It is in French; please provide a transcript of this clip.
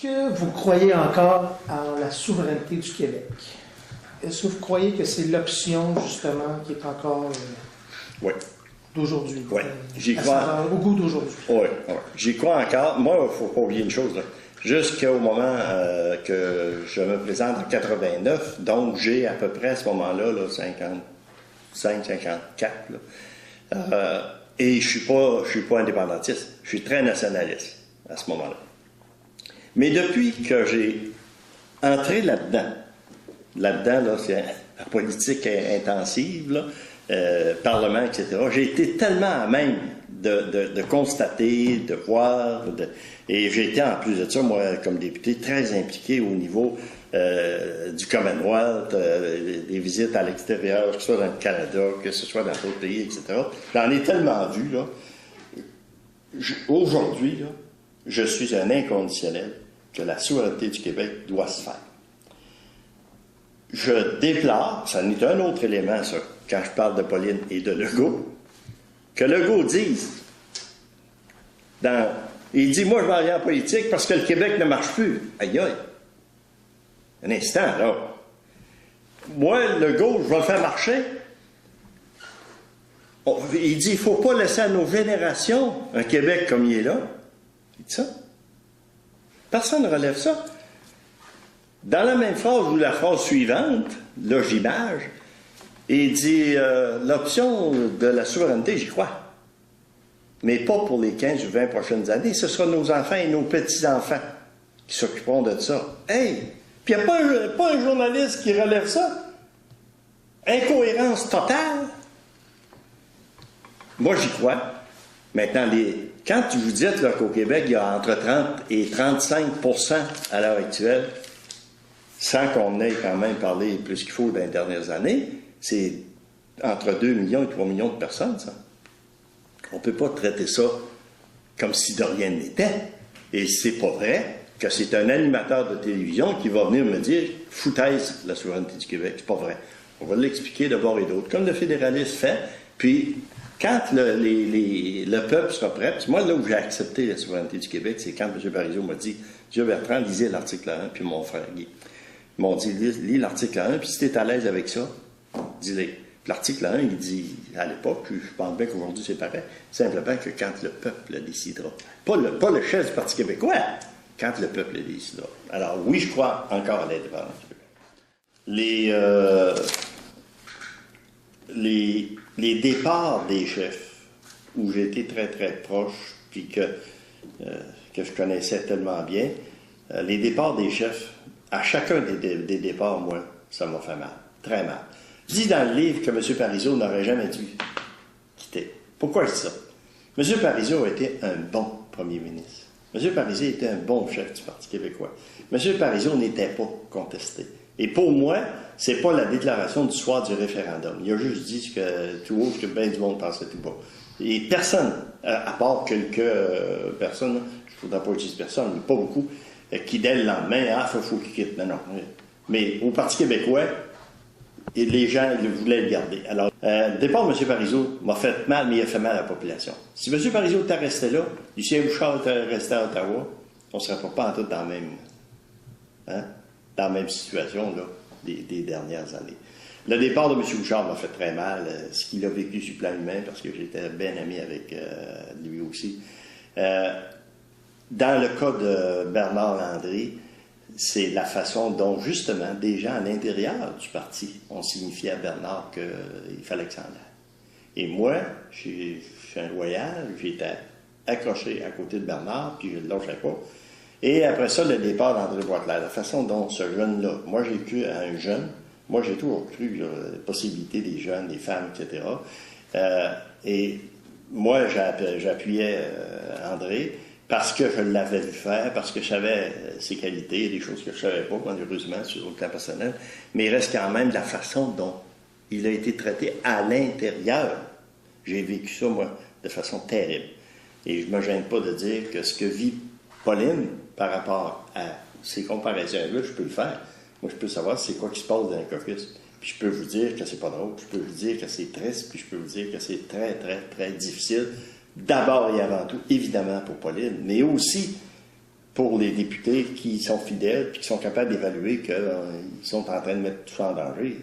que vous croyez encore en la souveraineté du Québec? Est-ce que vous croyez que c'est l'option, justement, qui est encore oui. d'aujourd'hui? Oui, j'y crois. Au goût d'aujourd'hui. Oui, oui. J'y crois encore. Moi, il ne faut pas oublier une chose, là. Jusqu'au moment que je me présente en 89, donc j'ai à peu près à ce moment-là, là, 55, 54, là. Et je suis pas indépendantiste. Je suis très nationaliste à ce moment-là. Mais depuis que j'ai entré là-dedans, là, c'est la politique intensive, là, Parlement, etc., j'ai été tellement à même de constater, de voir, et j'ai été en plus de ça, moi, comme député, très impliqué au niveau du Commonwealth, des visites à l'extérieur, que ce soit dans le Canada, que ce soit dans d'autres pays, etc. J'en ai tellement vu, là. Aujourd'hui, là, je suis un inconditionnel que la souveraineté du Québec doit se faire. Je déplore, ça n'est un autre élément, ça, quand je parle de Pauline et de Legault, que Legault dise, il dit, moi je vais aller en politique parce que le Québec ne marche plus. Aïe aïe. Un instant, là. Moi, Legault, je vais le faire marcher. Il dit, il ne faut pas laisser à nos générations un Québec comme il est là. Il dit ça. Personne ne relève ça. Dans la même phrase ou la phrase suivante, là j'image, il dit l'option de la souveraineté, j'y crois. Mais pas pour les 15 ou 20 prochaines années. Ce sera nos enfants et nos petits-enfants qui s'occuperont de ça. Hey! Puis il n'y a pas un journaliste qui relève ça. Incohérence totale. Moi, j'y crois. Maintenant, quand vous dites qu'au Québec, il y a entre 30 et 35% à l'heure actuelle, sans qu'on ait quand même parlé plus qu'il faut dans les dernières années, c'est entre 2 millions et 3 millions de personnes, ça. On ne peut pas traiter ça comme si de rien n'était. Et c'est pas vrai que c'est un animateur de télévision qui va venir me dire « foutaise la souveraineté du Québec ». C'est pas vrai. On va l'expliquer de bord et d'autre, comme le fédéraliste fait. Puis, quand le peuple sera prêt, puis moi, là où j'ai accepté la souveraineté du Québec, c'est quand M. Parizeau m'a dit « M. Bertrand, lisez l'article 1 », puis mon frère Guy. Ils m'ont dit « lis l'article 1, puis si tu es à l'aise avec ça, dis-le ». L'article 1, il dit, à l'époque, je pense bien qu'aujourd'hui c'est pareil, simplement que quand le peuple le décidera. Pas le chef du Parti québécois, quand le peuple le décidera. Alors oui, je crois encore à l'indépendance du Québec. Les départs des chefs, où j'ai été très très proche, puis que je connaissais tellement bien, les départs des chefs, à chacun des départs, moi, ça m'a fait mal, très mal. Je dis dans le livre que M. Parizeau n'aurait jamais dû quitter. Pourquoi je dis ça? M. Parizeau a été un bon premier ministre. M. Parizeau était un bon chef du Parti québécois. M. Parizeau n'était pas contesté. Et pour moi, c'est pas la déclaration du soir du référendum. Il a juste dit que tout haut, que bien du monde pensait tout bas. Et personne, à part quelques personnes, je ne voudrais pas dire personne, mais pas beaucoup, qui dès le lendemain, il faut qu'il quitte. Non. Mais au Parti québécois, et les gens ils voulaient le garder. Alors, le départ de M. Parizeau m'a fait mal, mais il a fait mal à la population. Si M. Parizeau était resté là, Lucien Bouchard était resté à Ottawa, on ne serait pas en tout dans la même situation là, des dernières années. Le départ de M. Bouchard m'a fait très mal, ce qu'il a vécu sur le plan humain, parce que j'étais bien ami avec lui aussi. Dans le cas de Bernard Landry, c'est la façon dont, justement, des gens à l'intérieur du parti ont signifié à Bernard qu'il fallait que ça en aille. Et moi, je suis un loyal, j'étais accroché à côté de Bernard, puis je ne le lâchais pas. Et après ça, le départ d'André Boisclair, la façon dont ce jeune-là, moi j'ai cru à un jeune, moi j'ai toujours cru la possibilité des jeunes, des femmes, etc. Et moi, j'appuyais André, parce que je l'avais vu faire, parce que je savais ses qualités, des choses que je ne savais pas, malheureusement, sur le plan personnel, mais il reste quand même la façon dont il a été traité à l'intérieur. J'ai vécu ça, moi, de façon terrible. Et je ne me gêne pas de dire que ce que vit Pauline par rapport à ces comparaisons-là, je peux le faire. Moi, je peux savoir c'est quoi qui se passe dans un caucus. Puis je peux vous dire que c'est pas drôle, je peux vous dire que c'est triste, puis je peux vous dire que c'est très, très, très difficile. D'abord et avant tout, évidemment, pour Pauline, mais aussi pour les députés qui sont fidèles et qui sont capables d'évaluer qu'ils sont en train de mettre tout ça en danger.